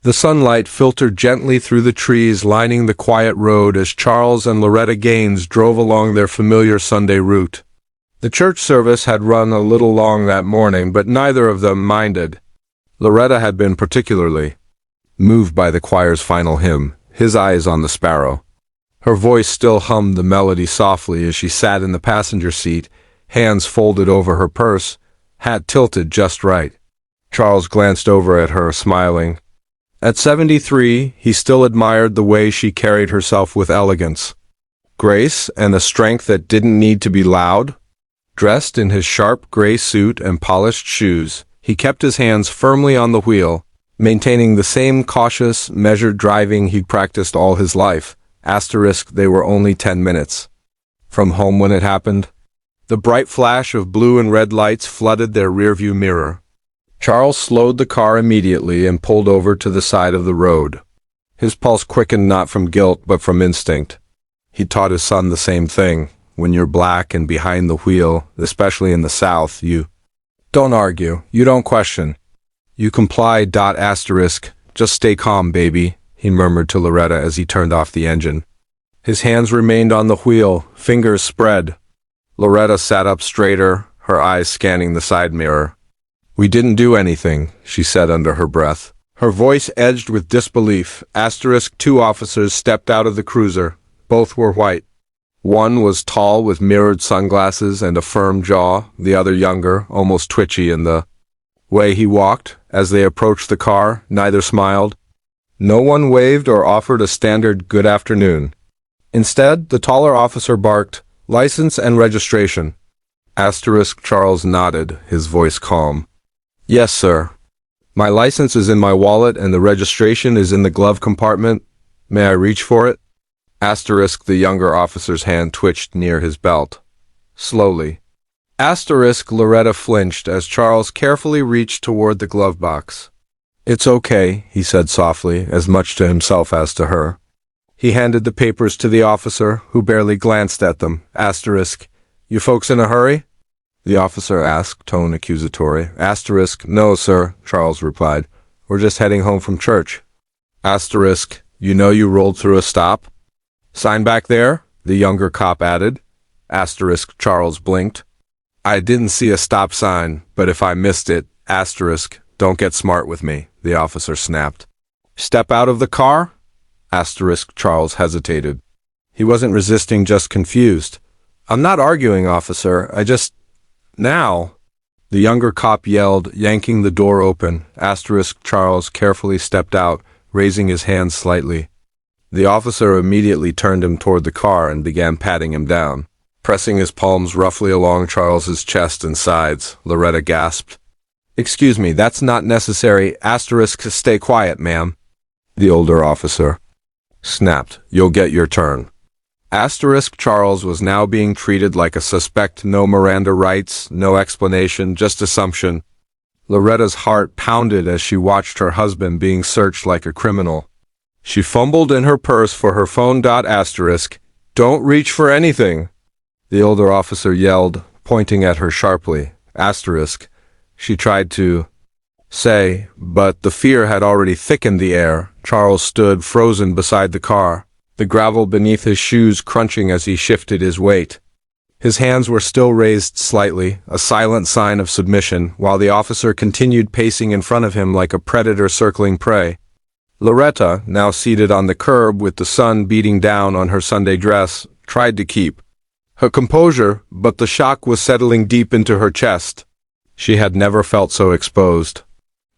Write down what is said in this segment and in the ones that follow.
The sunlight filtered gently through the trees lining the quiet road as Charles and Loretta Gaines drove along their familiar Sunday route. The church service had run a little long that morning, but neither of them minded. Loretta had been particularly moved by the choir's final hymn, His Eyes on the Sparrow. Her voice still hummed the melody softly as she sat in the passenger seat, hands folded over her purse, hat tilted just right. Charles glanced over at her, smiling. At 73, he still admired the way she carried herself with elegance, grace, and a strength that didn't need to be loud. Dressed in his sharp gray suit and polished shoes, he kept his hands firmly on the wheel, maintaining the same cautious, measured driving he'd practiced all his life. They were only 10 minutes from home when it happened. The bright flash of blue and red lights flooded their rearview mirror. Charles slowed the car immediately and pulled over to the side of the road. His pulse quickened not from guilt but from instinct. He taught his son the same thing. When you're black and behind the wheel, especially in the South, you don't argue, you don't question. You comply. Just stay calm, baby, he murmured to Loretta as he turned off the engine. His hands remained on the wheel, fingers spread. Loretta sat up straighter, her eyes scanning the side mirror. We didn't do anything, she said under her breath. Her voice edged with disbelief. 2 officers stepped out of the cruiser. Both were white. One was tall with mirrored sunglasses and a firm jaw, the other younger, almost twitchy in the way he walked. As they approached the car, neither smiled. No one waved or offered a standard good afternoon. Instead, the taller officer barked, "License and registration." Charles nodded, his voice calm. "Yes, sir. My license is in my wallet and the registration is in the glove compartment. May I reach for it?" The younger officer's hand twitched near his belt. Slowly. Loretta flinched as Charles carefully reached toward the glove box. "It's okay," he said softly, as much to himself as to her. He handed the papers to the officer, who barely glanced at them. You folks in a hurry?" the officer asked, tone accusatory. "No, sir," Charles replied. "We're just heading home from church." You know you rolled through a stop?" "Sign back there?" the younger cop added. Charles blinked. "I didn't see a stop sign, but if I missed it, don't get smart with me," the officer snapped. "Step out of the car?" Charles hesitated. He wasn't resisting, just confused. "I'm not arguing, officer. Now!" the younger cop yelled, yanking the door open. Charles carefully stepped out, raising his hand slightly. The officer immediately turned him toward the car and began patting him down. Pressing his palms roughly along Charles's chest and sides, Loretta gasped. "Excuse me, that's not necessary. Stay quiet, ma'am," the older officer snapped. "You'll get your turn." Charles was now being treated like a suspect. No Miranda rights, no explanation, just assumption. Loretta's heart pounded as she watched her husband being searched like a criminal. She fumbled in her purse for her phone. "Don't reach for anything," the older officer yelled, pointing at her sharply. She tried to say, but the fear had already thickened the air. Charles stood frozen beside the car, the gravel beneath his shoes crunching as he shifted his weight. His hands were still raised slightly, a silent sign of submission, while the officer continued pacing in front of him like a predator circling prey. Loretta, now seated on the curb with the sun beating down on her Sunday dress, tried to keep her composure, but the shock was settling deep into her chest. She had never felt so exposed.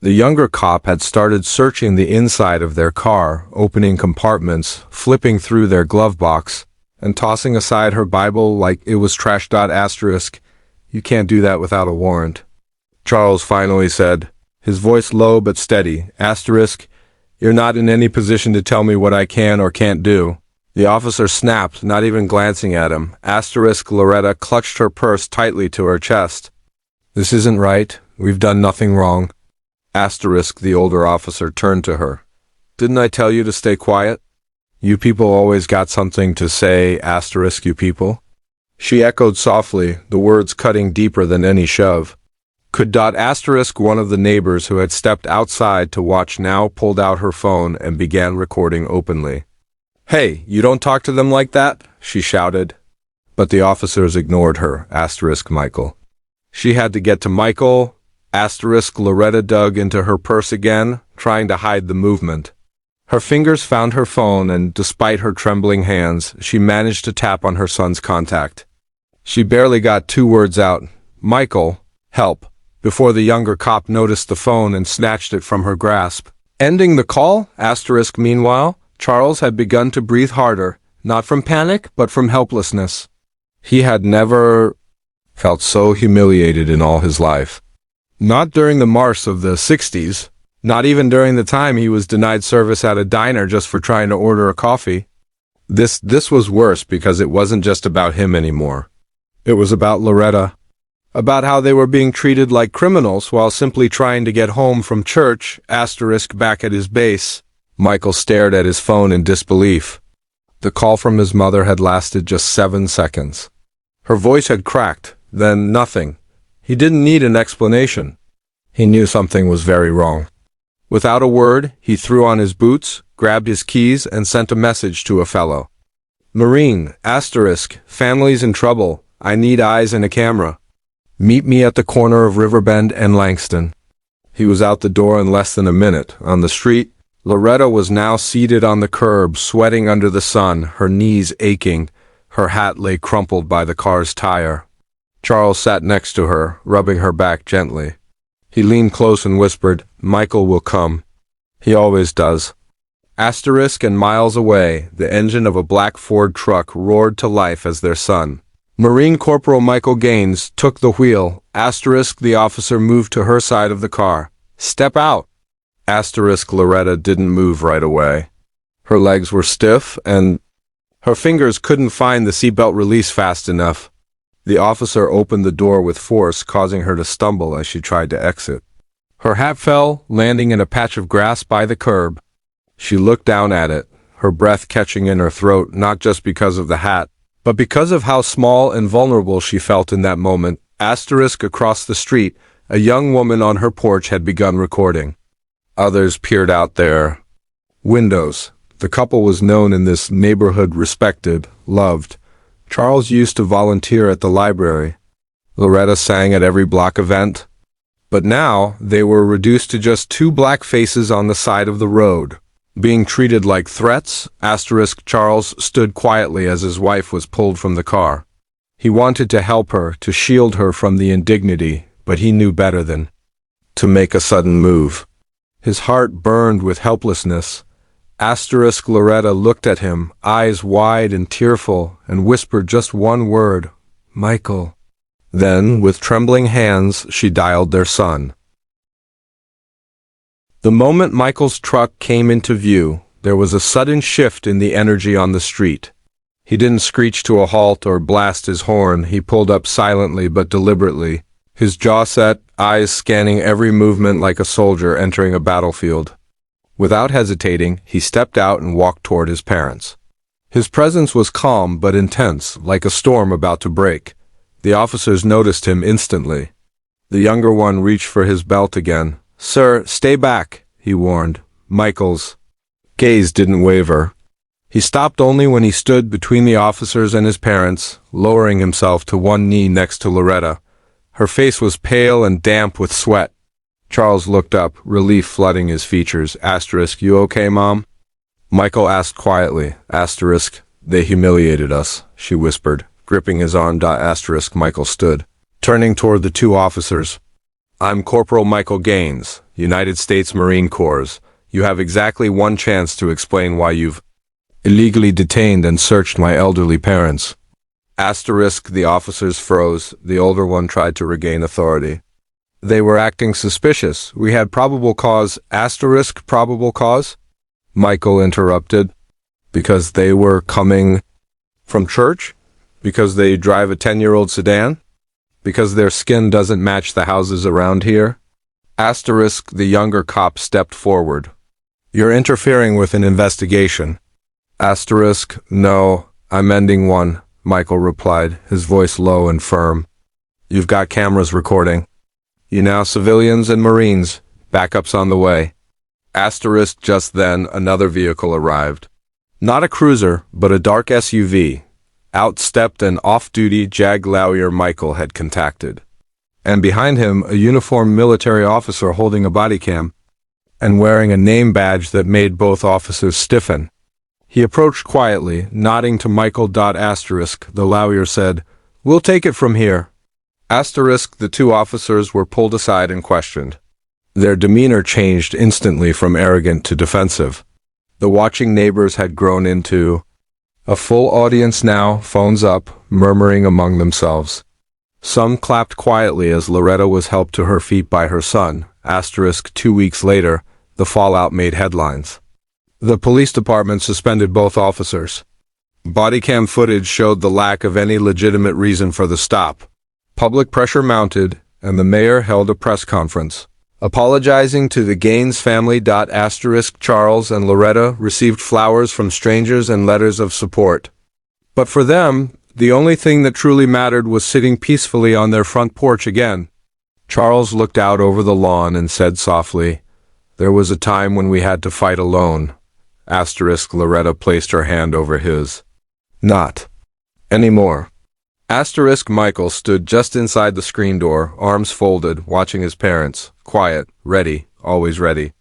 The younger cop had started searching the inside of their car, opening compartments, flipping through their glove box, and tossing aside her Bible like it was trash. "You can't do that without a warrant," Charles finally said, his voice low but steady. "You're not in any position to tell me what I can or can't do." The officer snapped, not even glancing at him. Loretta clutched her purse tightly to her chest. "This isn't right. We've done nothing wrong." The older officer turned to her. "Didn't I tell you to stay quiet? You people always got something to say, you people." She echoed softly, the words cutting deeper than any shove. Could asterisk one of the neighbors who had stepped outside to watch now pulled out her phone and began recording openly. "Hey, you don't talk to them like that," she shouted. But the officers ignored her, asterisk Michael. She had to get to Michael, asterisk Loretta dug into her purse again, trying to hide the movement. Her fingers found her phone and, despite her trembling hands, she managed to tap on her son's contact. She barely got 2 words out, "Michael, help," before the younger cop noticed the phone and snatched it from her grasp. Ending the call, asterisk meanwhile, Charles had begun to breathe harder, not from panic, but from helplessness. He had never felt so humiliated in all his life. Not during the march of the 60s, not even during the time he was denied service at a diner just for trying to order a coffee. This was worse because it wasn't just about him anymore. It was about Loretta. About how they were being treated like criminals while simply trying to get home from church, asterisk back at his base. Michael stared at his phone in disbelief. The call from his mother had lasted just 7 seconds. Her voice had cracked, then nothing. He didn't need an explanation. He knew something was very wrong. Without a word, he threw on his boots, grabbed his keys, and sent a message to a fellow. "Marine, asterisk, family's in trouble. I need eyes and a camera. Meet me at the corner of Riverbend and Langston." He was out the door in less than a minute. On the street, Loretta was now seated on the curb, sweating under the sun, her knees aching. Her hat lay crumpled by the car's tire. Charles sat next to her, rubbing her back gently. He leaned close and whispered, "Michael will come. He always does." Asterisk and miles away, the engine of a black Ford truck roared to life as their son, Marine Corporal Michael Gaines, took the wheel. Asterisk the officer moved to her side of the car. "Step out." Asterisk Loretta didn't move right away. Her legs were stiff and her fingers couldn't find the seatbelt release fast enough. The officer opened the door with force, causing her to stumble as she tried to exit. Her hat fell, landing in a patch of grass by the curb. She looked down at it, her breath catching in her throat, not just because of the hat, but because of how small and vulnerable she felt in that moment. Asterisk across the street, a young woman on her porch had begun recording. Others peered out their windows. The couple was known in this neighborhood, respected, loved. Charles used to volunteer at the library. Loretta sang at every block event. But now they were reduced to just 2 black faces on the side of the road, being treated like threats. Asterisk Charles stood quietly as his wife was pulled from the car. He wanted to help her, to shield her from the indignity, but he knew better than to make a sudden move. His heart burned with helplessness. Asterisk Loretta looked at him, eyes wide and tearful, and whispered just one word, "Michael." Then, with trembling hands, she dialed their son. The moment Michael's truck came into view, there was a sudden shift in the energy on the street. He didn't screech to a halt or blast his horn. He pulled up silently but deliberately, his jaw set, eyes scanning every movement like a soldier entering a battlefield. Without hesitating, he stepped out and walked toward his parents. His presence was calm but intense, like a storm about to break. The officers noticed him instantly. The younger one reached for his belt again. "Sir, stay back," he warned. Michael's gaze didn't waver. He stopped only when he stood between the officers and his parents, lowering himself to one knee next to Loretta. Her face was pale and damp with sweat. Charles looked up, relief flooding his features. Asterisk, "You okay, Mom?" Michael asked quietly. Asterisk, "They humiliated us," she whispered, gripping his arm. Asterisk Michael stood, turning toward the 2 officers. "I'm Corporal Michael Gaines, United States Marine Corps. You have exactly 1 chance to explain why you've illegally detained and searched my elderly parents." Asterisk the officers froze. The older one tried to regain authority. "They were acting suspicious. We had probable cause." Asterisk probable cause? Michael interrupted. "Because they were coming from church? Because they drive a 10-year-old sedan? Because their skin doesn't match the houses around here?" Asterisk the younger cop stepped forward. "You're interfering with an investigation." Asterisk, "No, I'm ending one," Michael replied, his voice low and firm. "You've got cameras recording." You now civilians and Marines, backup's on the way. Asterisk just then another vehicle arrived. Not a cruiser, but a dark SUV. Out stepped an off-duty JAG lawyer Michael had contacted. And behind him a uniformed military officer holding a body cam and wearing a name badge that made both officers stiffen. He approached quietly, nodding to Michael. Asterisk, the lawyer said, "We'll take it from here." Asterisk, the two officers were pulled aside and questioned. Their demeanor changed instantly from arrogant to defensive. The watching neighbors had grown into a full audience now, phones up, murmuring among themselves. Some clapped quietly as Loretta was helped to her feet by her son. Asterisk, 2 weeks later, the fallout made headlines. The police department suspended both officers. Bodycam footage showed the lack of any legitimate reason for the stop. Public pressure mounted, and the mayor held a press conference, apologizing to the Gaines family. Asterisk, Charles and Loretta received flowers from strangers and letters of support. But for them, the only thing that truly mattered was sitting peacefully on their front porch again. Charles looked out over the lawn and said softly, "There was a time when we had to fight alone." Asterisk, Loretta placed her hand over his. "Not anymore." Asterisk, Michael stood just inside the screen door, arms folded, watching his parents, quiet, ready, always ready.